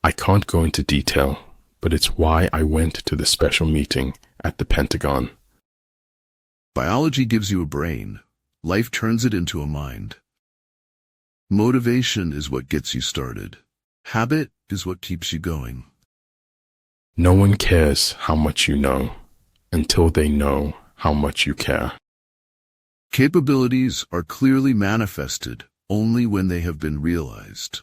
I can't go into detail, but it's why I went to the special meeting at the Pentagon. Biology gives you a brain. Life turns it into a mind. Motivation is what gets you started. Habit is what keeps you going. No one cares how much you know until they know how much you care. Capabilities are clearly manifested only when they have been realized.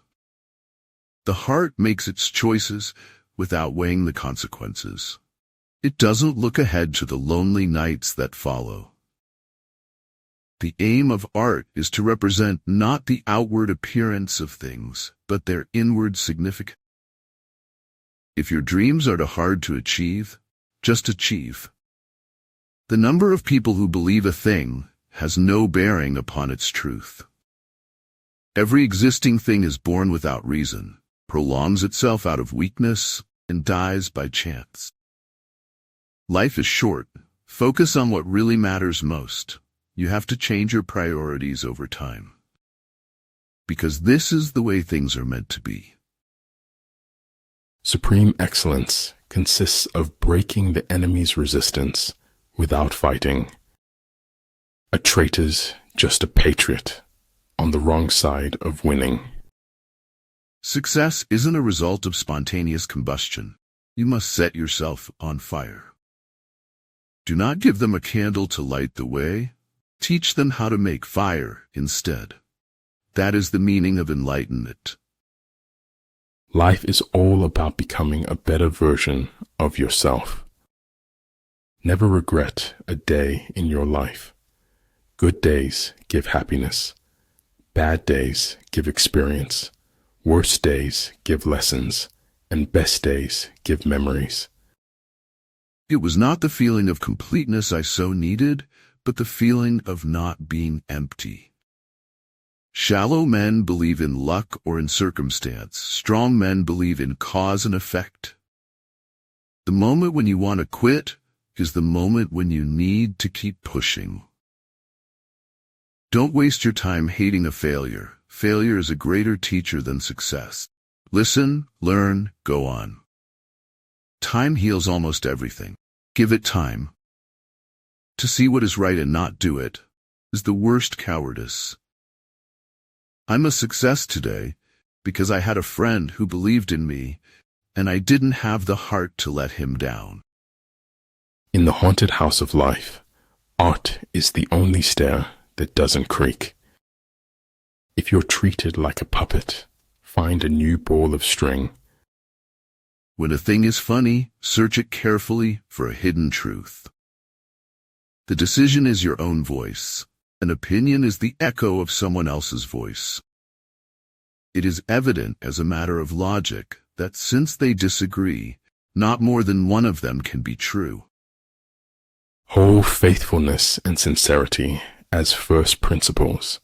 The heart makes its choices without weighing the consequences. It doesn't look ahead to the lonely nights that follow. The aim of art is to represent not the outward appearance of things, but their inward significance. If your dreams are too hard to achieve, just achieve. The number of people who believe a thing has no bearing upon its truth. Every existing thing is born without reason, prolongs itself out of weakness, and dies by chance. Life is short. Focus on what really matters most. You have to change your priorities over time. Because this is the way things are meant to be. Supreme excellence consists of breaking the enemy's resistance without fighting. A traitor's just a patriot on the wrong side of winning. Success isn't a result of spontaneous combustion. You must set yourself on fire. Do not give them a candle to light the way. Teach them how to make fire instead. That is the meaning of enlightenment. Life is all about becoming a better version of yourself. Never regret a day in your life. Good days give happiness. Bad days give experience. Worst days give lessons. And best days give memories. It was not the feeling of completeness I so needed, but the feeling of not being empty. Shallow men believe in luck or in circumstance. Strong men believe in cause and effect. The moment when you want to quit is the moment when you need to keep pushing. Don't waste your time hating a failure. Failure is a greater teacher than success. Listen, learn, go on. Time heals almost everything. Give it time. To see what is right and not do it is the worst cowardice. I'm a success today because I had a friend who believed in me, and I didn't have the heart to let him down. In the haunted house of life, art is the only stair that doesn't creak. If you're treated like a puppet, find a new ball of string. When a thing is funny, search it carefully for a hidden truth. The decision is your own voice. An opinion is the echo of someone else's voice. It is evident as a matter of logic that since they disagree, not more than one of them can be true. Hold faithfulness and sincerity as first principles.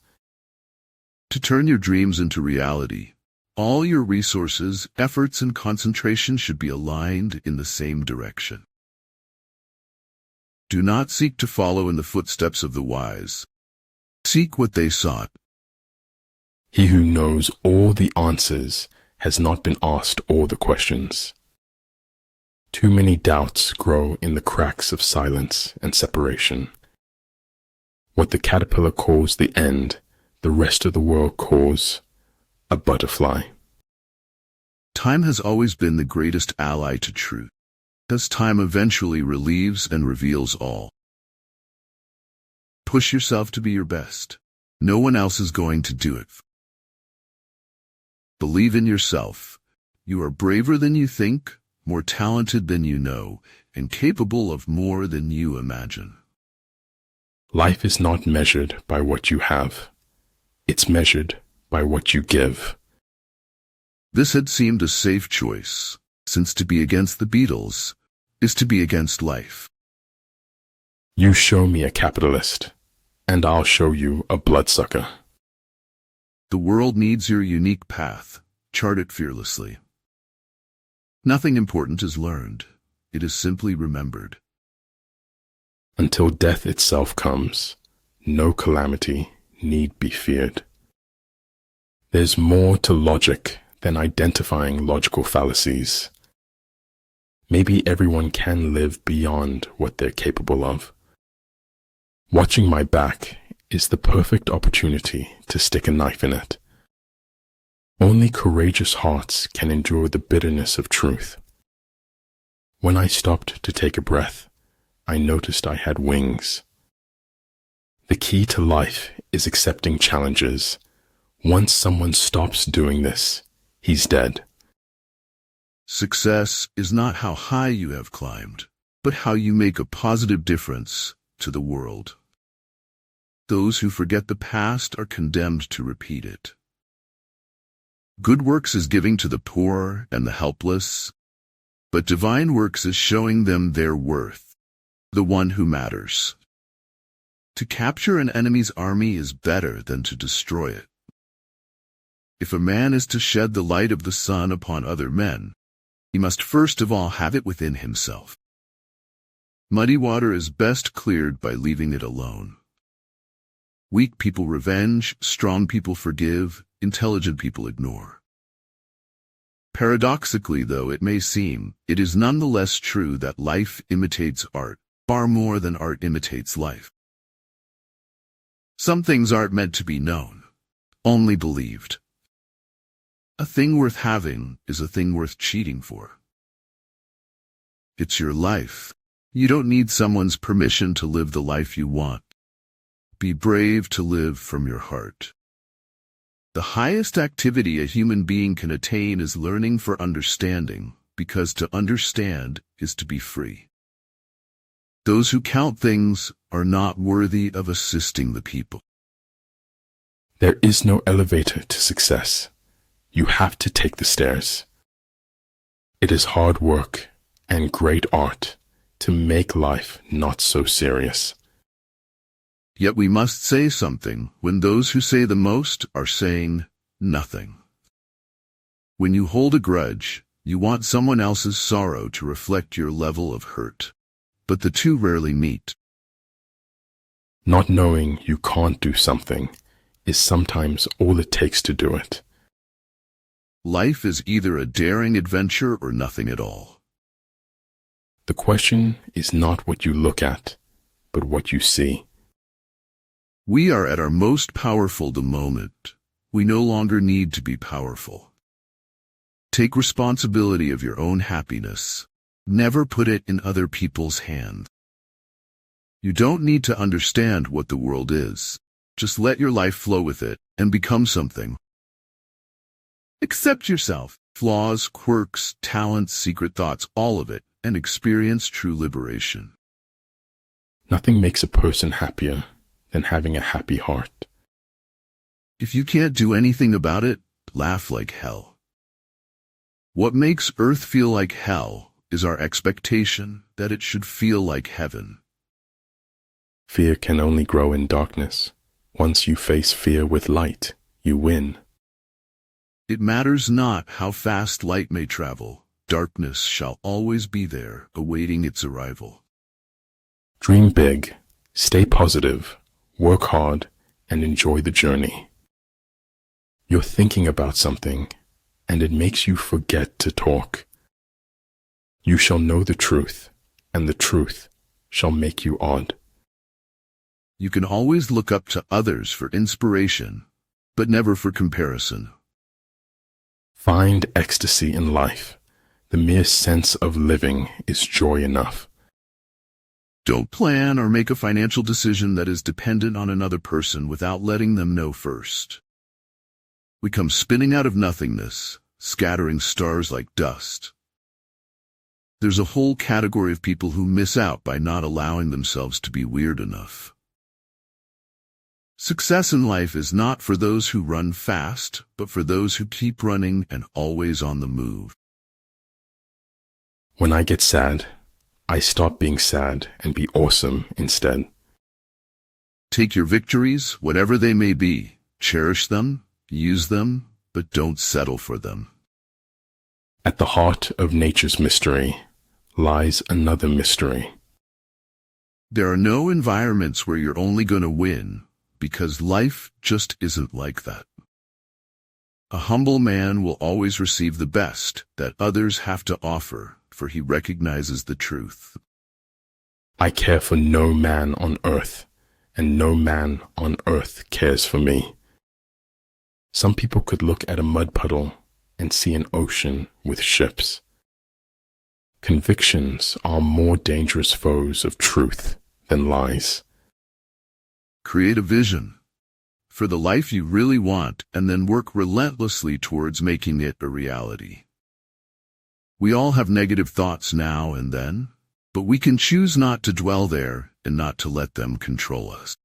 To turn your dreams into reality, all your resources, efforts, and concentration should be aligned in the same direction. Do not seek to follow in the footsteps of the wise. Seek what they sought. He who knows all the answers has not been asked all the questions. Too many doubts grow in the cracks of silence and separation. What the caterpillar calls the end, the rest of the world calls a butterfly. Time has always been the greatest ally to truth, as time eventually relieves and reveals all. Push yourself to be your best. No one else is going to do it. Believe in yourself. You are braver than you think, more talented than you know, and capable of more than you imagine. Life is not measured by what you have. It's measured by what you give. This had seemed a safe choice, since to be against the Beatles is to be against life. You show me a capitalist, and I'll show you a bloodsucker. The world needs your unique path. Chart it fearlessly. Nothing important is learned. It is simply remembered. Until death itself comes, no calamity need be feared. There's more to logic than identifying logical fallacies. Maybe everyone can live beyond what they're capable of. Watching my back is the perfect opportunity to stick a knife in it. Only courageous hearts can endure the bitterness of truth. When I stopped to take a breath, I noticed I had wings. The key to life is accepting challenges. Once someone stops doing this, he's dead. Success is not how high you have climbed, but how you make a positive difference to the world. Those who forget the past are condemned to repeat it. Good works is giving to the poor and the helpless, but divine works is showing them their worth, the one who matters. To capture an enemy's army is better than to destroy it. If a man is to shed the light of the sun upon other men, he must first of all have it within himself. Muddy water is best cleared by leaving it alone. Weak people revenge, strong people forgive, intelligent people ignore. Paradoxically, though it may seem, it is nonetheless true that life imitates art far more than art imitates life. Some things aren't meant to be known, only believed. A thing worth having is a thing worth cheating for. It's your life. You don't need someone's permission to live the life you want. Be brave to live from your heart. The highest activity a human being can attain is learning for understanding, because to understand is to be free. Those who count things are not worthy of assisting the people. There is no elevator to success. You have to take the stairs. It is hard work and great art to make life not so serious. Yet we must say something when those who say the most are saying nothing. When you hold a grudge, you want someone else's sorrow to reflect your level of hurt, but the two rarely meet. Not knowing you can't do something is sometimes all it takes to do it. Life is either a daring adventure or nothing at all. The question is not what you look at, but what you see. We are at our most powerful the moment. We no longer need to be powerful. Take responsibility of your own happiness. Never put it in other people's hands. You don't need to understand what the world is. Just let your life flow with it and become something. Accept yourself, flaws, quirks, talents, secret thoughts, all of it, and experience true liberation. Nothing makes a person happier than having a happy heart. If you can't do anything about it, laugh like hell. What makes earth feel like hell is our expectation that it should feel like heaven. Fear can only grow in darkness. Once you face fear with light, you win. It matters not how fast light may travel. Darkness shall always be there, awaiting its arrival. Dream big, stay positive, work hard, and enjoy the journey. You're thinking about something, and it makes you forget to talk. You shall know the truth, and the truth shall make you odd. You can always look up to others for inspiration, but never for comparison. Find ecstasy in life. The mere sense of living is joy enough. Don't plan or make a financial decision that is dependent on another person without letting them know first. We come spinning out of nothingness, scattering stars like dust. There's a whole category of people who miss out by not allowing themselves to be weird enough. Success in life is not for those who run fast, but for those who keep running and always on the move. When I get sad, I stop being sad and be awesome instead. Take your victories, whatever they may be, cherish them, use them, but don't settle for them. At the heart of nature's mystery lies another mystery. There are no environments where you're only going to win, because life just isn't like that. A humble man will always receive the best that others have to offer, for he recognizes the truth. I care for no man on earth, and no man on earth cares for me. Some people could look at a mud puddle and see an ocean with ships. Convictions are more dangerous foes of truth than lies. Create a vision for the life you really want and then work relentlessly towards making it a reality. We all have negative thoughts now and then, but we can choose not to dwell there and not to let them control us.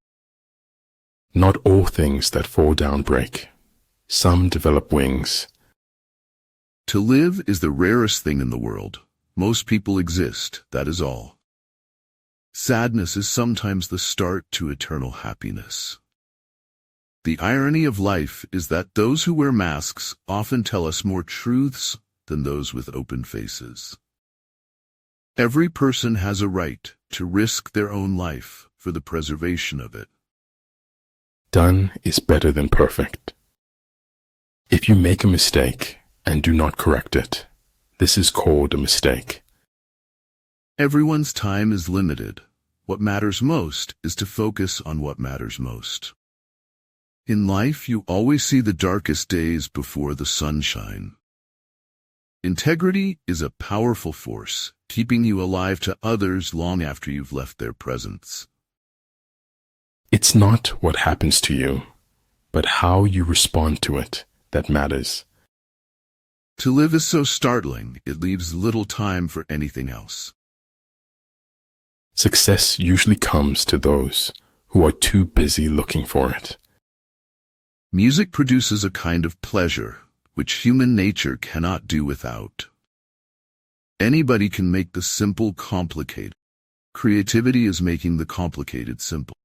Not all things that fall down break. Some develop wings. To live is the rarest thing in the world. Most people exist, that is all. Sadness is sometimes the start to eternal happiness. The irony of life is that those who wear masks often tell us more truths than those with open faces. Every person has a right to risk their own life for the preservation of it. Done is better than perfect. If you make a mistake and do not correct it, this is called a mistake. Everyone's time is limited. What matters most is to focus on what matters most. In life, you always see the darkest days before the sunshine. Integrity is a powerful force, keeping you alive to others long after you've left their presence. It's not what happens to you, but how you respond to it that matters. To live is so startling, it leaves little time for anything else. Success usually comes to those who are too busy looking for it. Music produces a kind of pleasure which human nature cannot do without. Anybody can make the simple complicated. Creativity is making the complicated simple.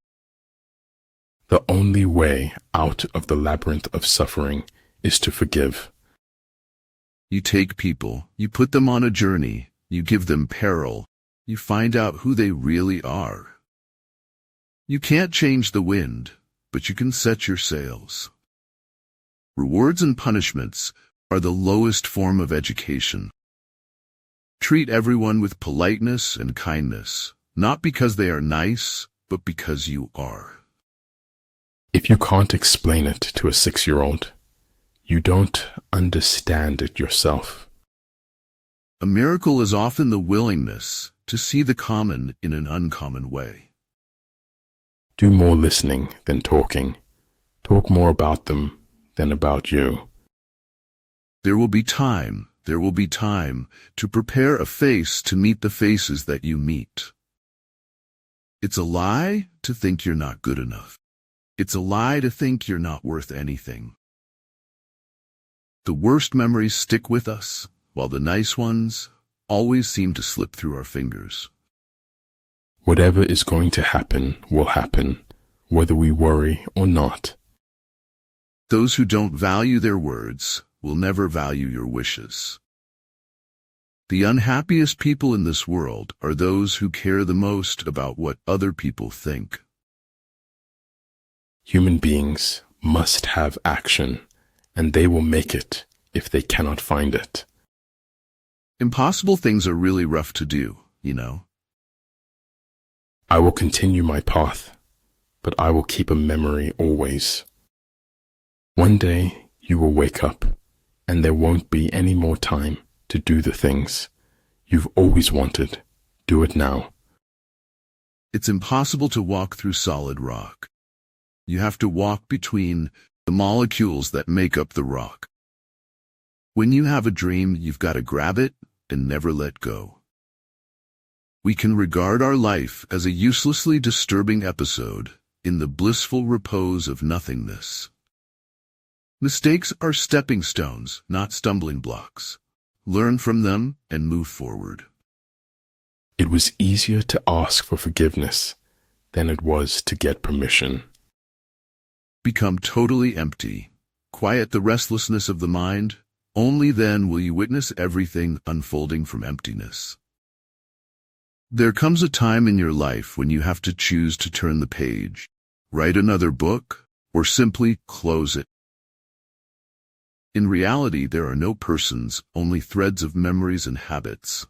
The only way out of the labyrinth of suffering is to forgive. You take people, you put them on a journey, you give them peril, you find out who they really are. You can't change the wind, but you can set your sails. Rewards and punishments are the lowest form of education. Treat everyone with politeness and kindness, not because they are nice, but because you are. If you can't explain it to a 6-year-old, you don't understand it yourself. A miracle is often the willingness to see the common in an uncommon way. Do more listening than talking. Talk more about them than about you. There will be time to prepare a face to meet the faces that you meet. It's a lie to think you're not good enough. It's a lie to think you're not worth anything. The worst memories stick with us, while the nice ones always seem to slip through our fingers. Whatever is going to happen will happen, whether we worry or not. Those who don't value their words will never value your wishes. The unhappiest people in this world are those who care the most about what other people think. Human beings must have action, and they will make it if they cannot find it. Impossible things are really rough to do, you know. I will continue my path, but I will keep a memory always. One day you will wake up, and there won't be any more time to do the things you've always wanted. Do it now. It's impossible to walk through solid rock. You have to walk between the molecules that make up the rock. When you have a dream, you've got to grab it and never let go. We can regard our life as a uselessly disturbing episode in the blissful repose of nothingness. Mistakes are stepping stones, not stumbling blocks. Learn from them and move forward. It was easier to ask for forgiveness than it was to get permission. Become totally empty. Quiet the restlessness of the mind. Only then will you witness everything unfolding from emptiness. There comes a time in your life when you have to choose to turn the page, write another book, or simply close it. In reality, there are no persons, only threads of memories and habits.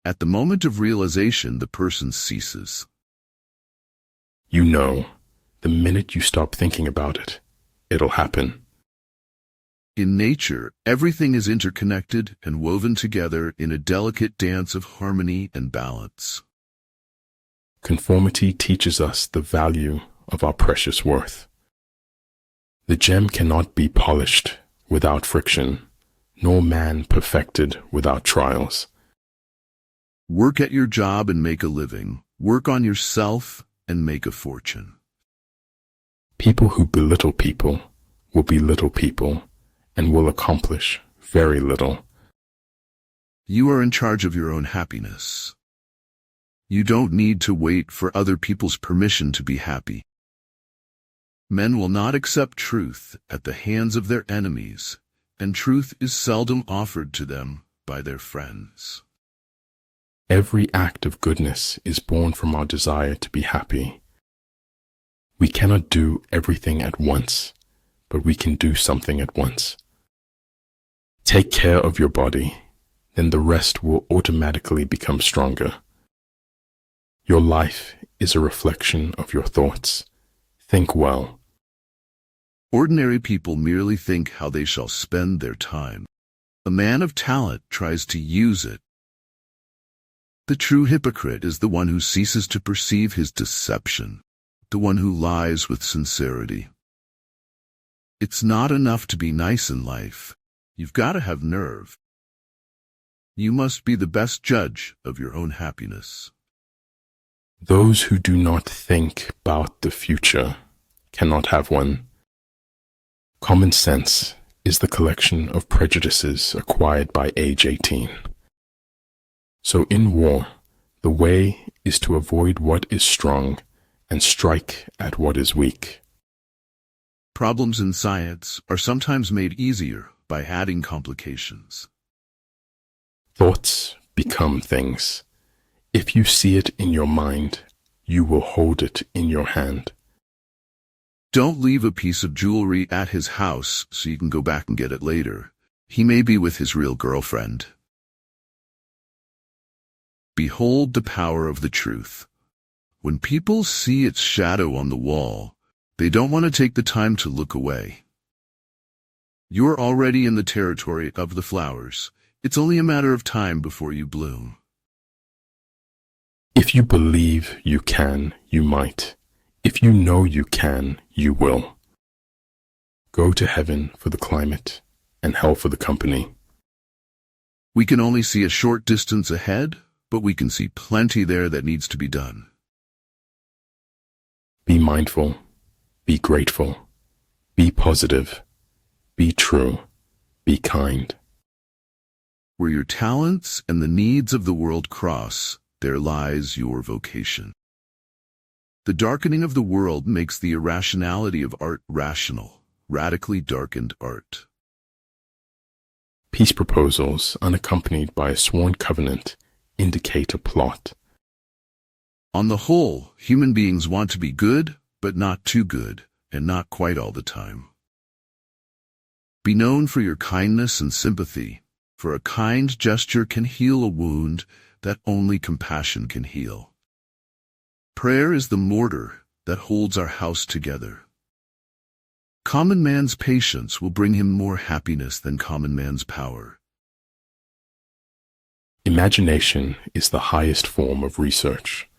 At the moment of realization, the person ceases. You know, the minute you stop thinking about it, it'll happen. In nature, everything is interconnected and woven together in a delicate dance of harmony and balance. Conformity teaches us the value of our precious worth. The gem cannot be polished without friction, nor man perfected without trials. Work at your job and make a living. Work on yourself and make a fortune. People who belittle people will be little people and will accomplish very little. You are in charge of your own happiness. You don't need to wait for other people's permission to be happy. Men will not accept truth at the hands of their enemies, and truth is seldom offered to them by their friends. Every act of goodness is born from our desire to be happy. We cannot do everything at once, but we can do something at once. Take care of your body, then the rest will automatically become stronger. Your life is a reflection of your thoughts. Think well. Ordinary people merely think how they shall spend their time. A man of talent tries to use it. The true hypocrite is the one who ceases to perceive his deception, the one who lies with sincerity. It's not enough to be nice in life. You've got to have nerve. You must be the best judge of your own happiness. Those who do not think about the future cannot have one. Common sense is the collection of prejudices acquired by age 18. So in war, the way is to avoid what is strong and strike at what is weak. Problems in science are sometimes made easier by adding complications. Thoughts become things. If you see it in your mind, you will hold it in your hand. Don't leave a piece of jewelry at his house so you can go back and get it later. He may be with his real girlfriend. Behold the power of the truth. When people see its shadow on the wall, they don't want to take the time to look away. You're already in the territory of the flowers. It's only a matter of time before you bloom. If you believe you can, you might. If you know you can, you will. Go to heaven for the climate and hell for the company. We can only see a short distance ahead, but we can see plenty there that needs to be done. Be mindful, be grateful, be positive, be true, be kind. Where your talents and the needs of the world cross, there lies your vocation. The darkening of the world makes the irrationality of art rational, radically darkened art. Peace proposals unaccompanied by a sworn covenant indicate a plot. On the whole, human beings want to be good, but not too good, and not quite all the time. Be known for your kindness and sympathy, for a kind gesture can heal a wound that only compassion can heal. Prayer is the mortar that holds our house together. Common man's patience will bring him more happiness than common man's power. Imagination is the highest form of research.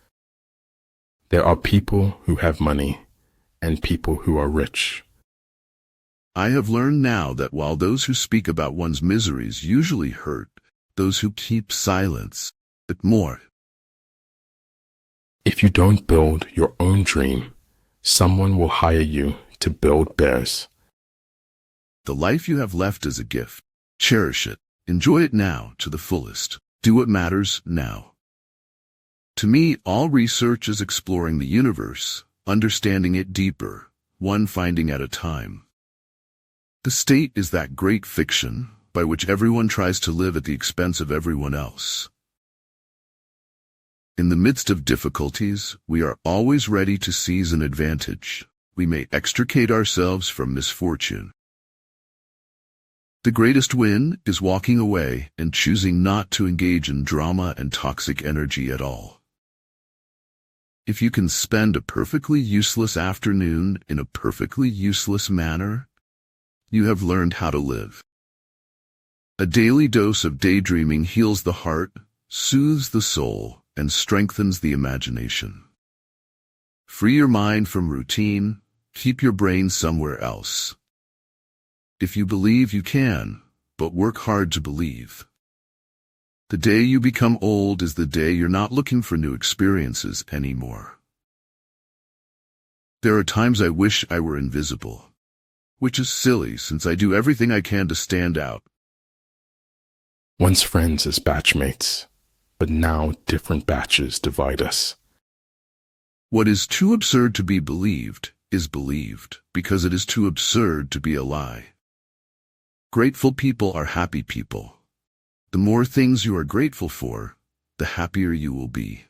There are people who have money and people who are rich. I have learned now that while those who speak about one's miseries usually hurt, those who keep silence hurt more. If you don't build your own dream, someone will hire you to build theirs. The life you have left is a gift. Cherish it. Enjoy it now to the fullest. Do what matters now. To me, all research is exploring the universe, understanding it deeper, one finding at a time. The state is that great fiction by which everyone tries to live at the expense of everyone else. In the midst of difficulties, we are always ready to seize an advantage. We may extricate ourselves from misfortune. The greatest win is walking away and choosing not to engage in drama and toxic energy at all. If you can spend a perfectly useless afternoon in a perfectly useless manner, you have learned how to live. A daily dose of daydreaming heals the heart, soothes the soul, and strengthens the imagination. Free your mind from routine, keep your brain somewhere else. If you believe, you can, but work hard to believe. The day you become old is the day you're not looking for new experiences anymore. There are times I wish I were invisible, which is silly since I do everything I can to stand out. Once friends as batchmates, but now different batches divide us. What is too absurd to be believed is believed because it is too absurd to be a lie. Grateful people are happy people. The more things you are grateful for, the happier you will be.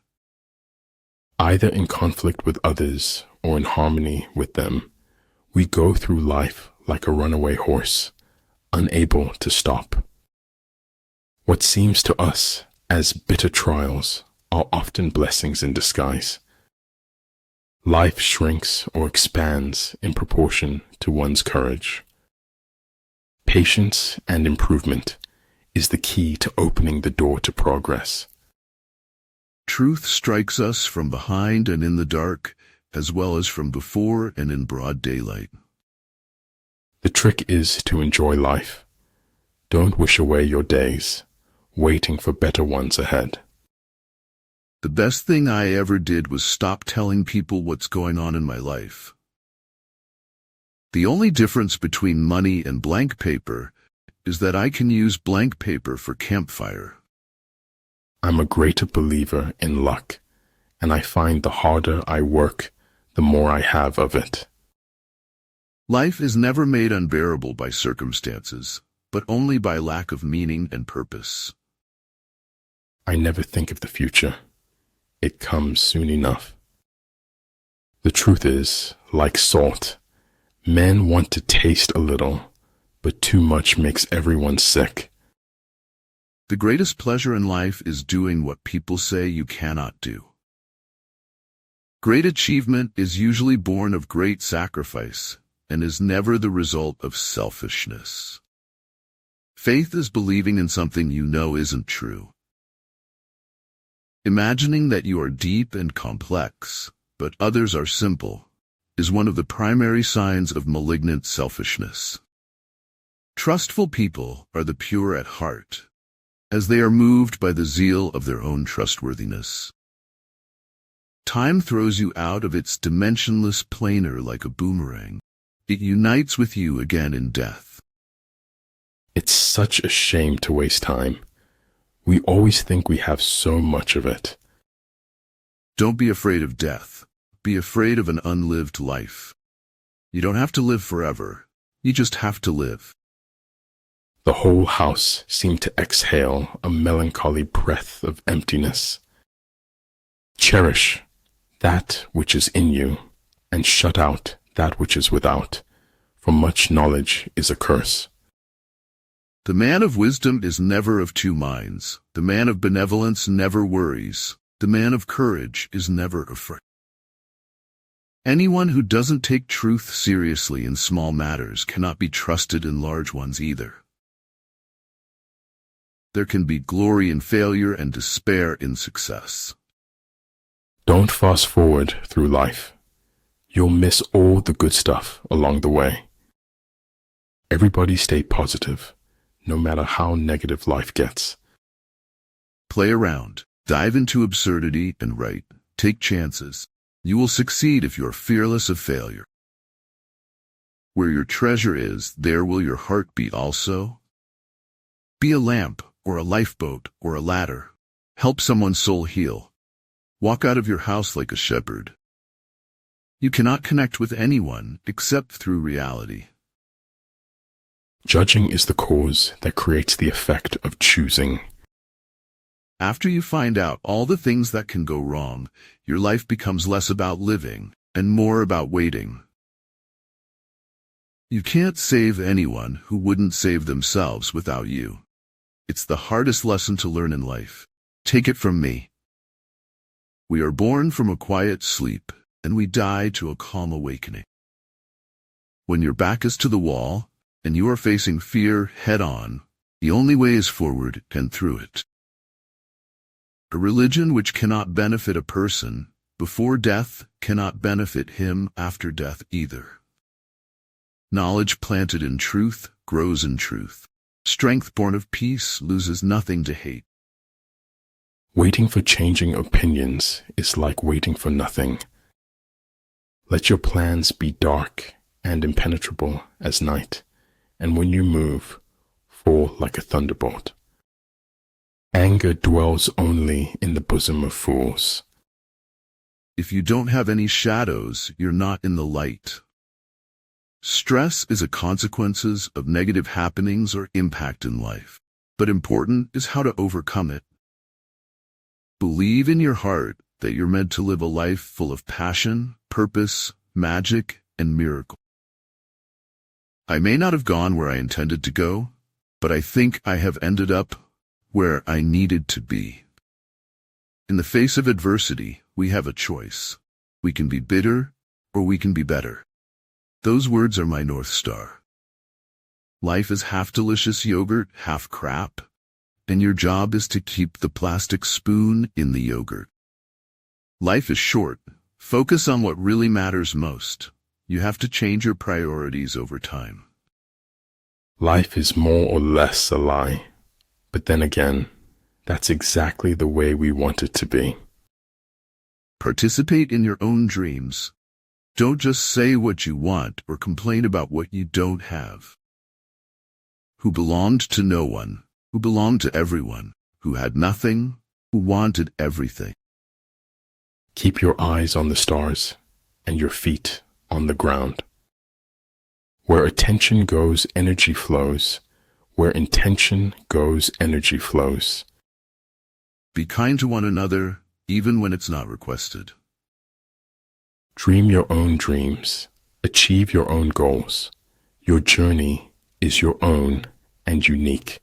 Either in conflict with others or in harmony with them, we go through life like a runaway horse, unable to stop. What seems to us as bitter trials are often blessings in disguise. Life shrinks or expands in proportion to one's courage. Patience and improvement is the key to opening the door to progress. Truth strikes us from behind and in the dark, as well as from before and in broad daylight. The trick is to enjoy life. Don't wish away your days, waiting for better ones ahead. The best thing I ever did was stop telling people what's going on in my life. The only difference between money and blank paper is that I can use blank paper for campfire. I'm a greater believer in luck, and I find the harder I work, the more I have of it. Life is never made unbearable by circumstances, but only by lack of meaning and purpose. I never think of the future. It comes soon enough. The truth is, like salt, men want to taste a little, but too much makes everyone sick. The greatest pleasure in life is doing what people say you cannot do. Great achievement is usually born of great sacrifice and is never the result of selfishness. Faith is believing in something you know isn't true. Imagining that you are deep and complex, but others are simple, is one of the primary signs of malignant selfishness. Trustful people are the pure at heart, as they are moved by the zeal of their own trustworthiness. Time throws you out of its dimensionless planar like a boomerang. It unites with you again in death. It's such a shame to waste time. We always think we have so much of it. Don't be afraid of death. Be afraid of an unlived life. You don't have to live forever. You just have to live. The whole house seemed to exhale a melancholy breath of emptiness. Cherish that which is in you, and shut out that which is without, for much knowledge is a curse. The man of wisdom is never of two minds. The man of benevolence never worries. The man of courage is never afraid. Anyone who doesn't take truth seriously in small matters cannot be trusted in large ones either. There can be glory in failure and despair in success. Don't fast forward through life. You'll miss all the good stuff along the way. Everybody stay positive, no matter how negative life gets. Play around, dive into absurdity and write. Take chances. You will succeed if you're fearless of failure. Where your treasure is, there will your heart be also. Be a lamp, or a lifeboat, or a ladder. Help someone's soul heal. Walk out of your house like a shepherd. You cannot connect with anyone except through reality. Judging is the cause that creates the effect of choosing. After you find out all the things that can go wrong, your life becomes less about living and more about waiting. You can't save anyone who wouldn't save themselves without you. It's the hardest lesson to learn in life. Take it from me. We are born from a quiet sleep, and we die to a calm awakening. When your back is to the wall, and you are facing fear head-on, the only way is forward and through it. A religion which cannot benefit a person before death cannot benefit him after death either. Knowledge planted in truth grows in truth. Strength born of peace loses nothing to hate. Waiting for changing opinions is like waiting for nothing. Let your plans be dark and impenetrable as night, and when you move, fall like a thunderbolt. Anger dwells only in the bosom of fools. If you don't have any shadows, you're not in the light. Stress is a consequence of negative happenings or impact in life, but important is how to overcome it. Believe in your heart that you're meant to live a life full of passion, purpose, magic, and miracle. I may not have gone where I intended to go, but I think I have ended up where I needed to be. In the face of adversity, we have a choice. We can be bitter, or we can be better. Those words are my North Star. Life is half delicious yogurt, half crap, and your job is to keep the plastic spoon in the yogurt. Life is short. Focus on what really matters most. You have to change your priorities over time. Life is more or less a lie, but then again, that's exactly the way we want it to be. Participate in your own dreams. Don't just say what you want or complain about what you don't have. Who belonged to no one, who belonged to everyone, who had nothing, who wanted everything. Keep your eyes on the stars and your feet on the ground. Where attention goes, energy flows. Where intention goes, energy flows. Be kind to one another, even when it's not requested. Dream your own dreams. Achieve your own goals. Your journey is your own and unique.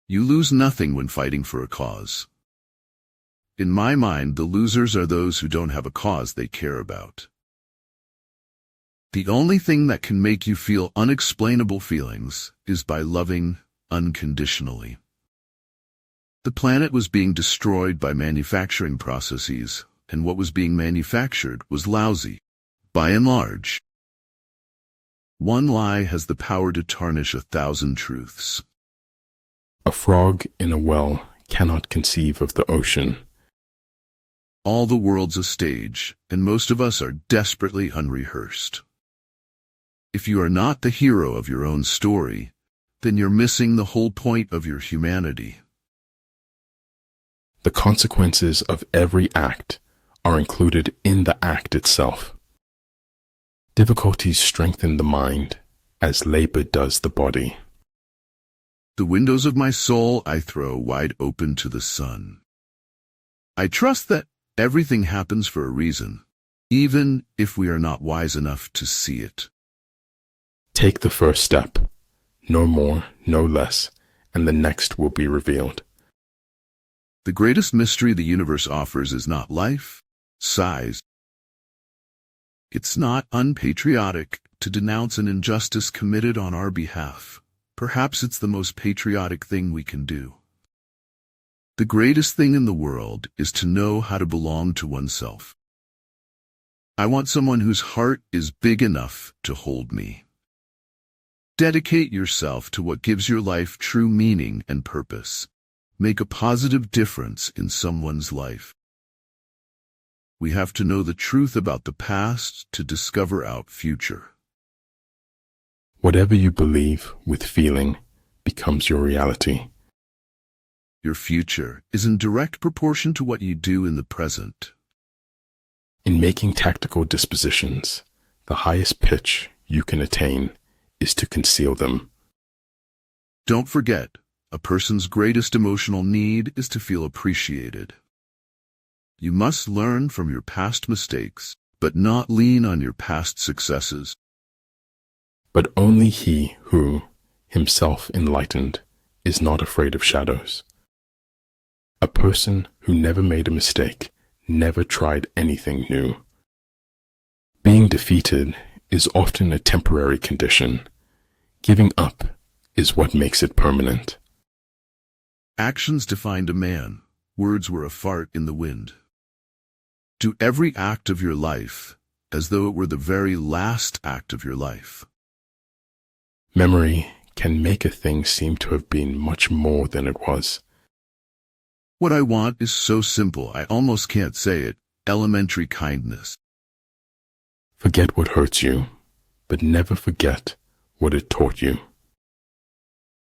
You lose nothing when fighting for a cause. In my mind, the losers are those who don't have a cause they care about. The only thing that can make you feel unexplainable feelings is by loving unconditionally. The planet was being destroyed by manufacturing processes, and what was being manufactured was lousy, by and large. One lie has the power to tarnish 1,000 truths. A frog in a well cannot conceive of the ocean. All the world's a stage, and most of us are desperately unrehearsed. If you are not the hero of your own story, then you're missing the whole point of your humanity. The consequences of every act are included in the act itself. Difficulties strengthen the mind, as labor does the body. The windows of my soul I throw wide open to the sun. I trust that everything happens for a reason, even if we are not wise enough to see it. Take the first step, no more, no less, and the next will be revealed. The greatest mystery the universe offers is not life, size. It's not unpatriotic to denounce an injustice committed on our behalf. Perhaps it's the most patriotic thing we can do. The greatest thing in the world is to know how to belong to oneself. I want someone whose heart is big enough to hold me. Dedicate yourself to what gives your life true meaning and purpose. Make a positive difference in someone's life. We have to know the truth about the past to discover our future. Whatever you believe with feeling becomes your reality. Your future is in direct proportion to what you do in the present. In making tactical dispositions, the highest pitch you can attain is to conceal them. Don't forget, a person's greatest emotional need is to feel appreciated. You must learn from your past mistakes, but not lean on your past successes. But only he who, himself enlightened, is not afraid of shadows. A person who never made a mistake, never tried anything new. Being defeated is often a temporary condition. Giving up is what makes it permanent. Actions defined a man. Words were a fart in the wind. Do every act of your life as though it were the very last act of your life. Memory can make a thing seem to have been much more than it was. What I want is so simple, I almost can't say it. Elementary kindness. Forget what hurts you, but never forget what it taught you.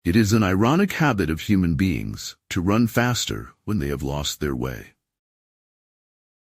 It is an ironic habit of human beings to run faster when they have lost their way.